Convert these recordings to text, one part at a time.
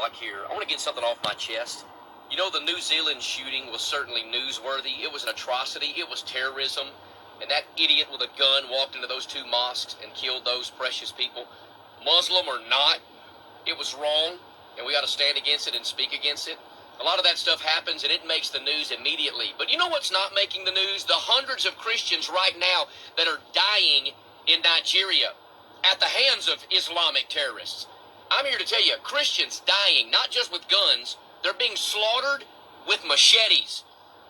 Rock here. I want to get something off my chest. You know, the New Zealand shooting was certainly newsworthy. It was an atrocity. It was terrorism. And that idiot with a gun walked into those two mosques and killed those precious people. Muslim or not, it was wrong, and we ought to stand against it and speak against it. A lot of that stuff happens, and it makes the news immediately. But you know what's not making the news? The hundreds of Christians right now that are dying in Nigeria at the hands of Islamic terrorists. I'm here to tell you, Christians dying, not just with guns, they're being slaughtered with machetes.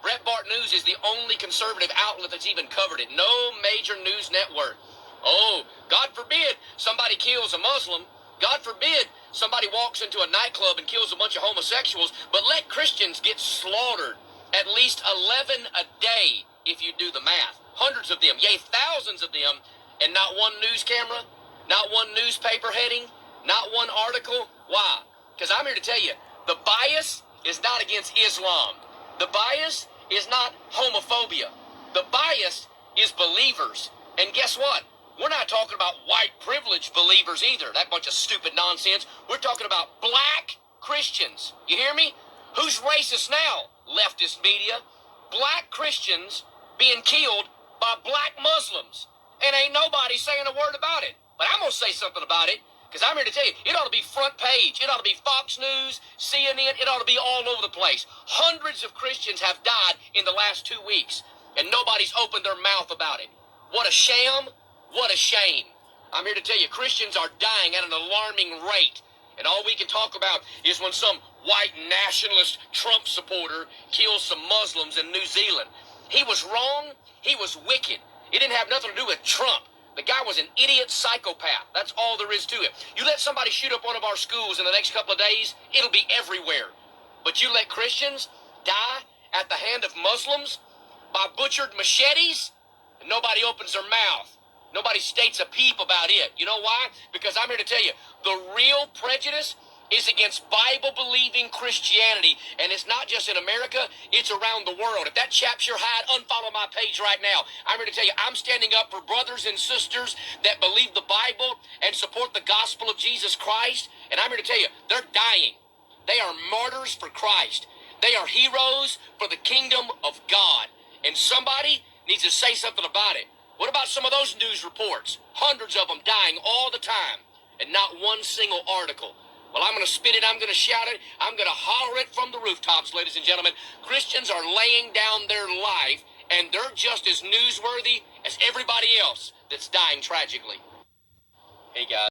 Breitbart News is the only conservative outlet that's even covered it. No major news network. Oh, God forbid somebody kills a Muslim. God forbid somebody walks into a nightclub and kills a bunch of homosexuals. But let Christians get slaughtered at least 11 a day if you do the math. Hundreds of them, yea, thousands of them, and not one news camera, not one newspaper heading, not one article. Why? Because I'm here to tell you, the bias is not against Islam. The bias is not homophobia. The bias is believers. And guess what? We're not talking about white privileged believers either. That bunch of stupid nonsense. We're talking about black Christians. You hear me? Who's racist now? Leftist media. Black Christians being killed by black Muslims. And ain't nobody saying a word about it. But I'm going to say something about it. Because I'm here to tell you, it ought to be front page. It ought to be Fox News, CNN. It ought to be all over the place. Hundreds of Christians have died in the last 2 weeks, and nobody's opened their mouth about it. What a sham. What a shame. I'm here to tell you, Christians are dying at an alarming rate. And all we can talk about is when some white nationalist Trump supporter kills some Muslims in New Zealand. He was wrong. He was wicked. It didn't have nothing to do with Trump. The guy was an idiot psychopath. That's all there is to it. You let somebody shoot up one of our schools in the next couple of days, it'll be everywhere. But you let Christians die at the hand of Muslims by butchered machetes, and nobody opens their mouth. Nobody states a peep about it. You know why? Because I'm here to tell you, the real prejudice is against Bible-believing Christianity. And it's not just in America, it's around the world. If that chaps your hide, unfollow my page right now. I'm here to tell you, I'm standing up for brothers and sisters that believe the Bible and support the gospel of Jesus Christ. And I'm here to tell you, they're dying. They are martyrs for Christ. They are heroes for the kingdom of God. And somebody needs to say something about it. What about some of those news reports? Hundreds of them dying all the time, and not one single article. Well, I'm going to spit it, I'm going to shout it, I'm going to holler it from the rooftops, ladies and gentlemen. Christians are laying down their life, and they're just as newsworthy as everybody else that's dying tragically. Hey, guys.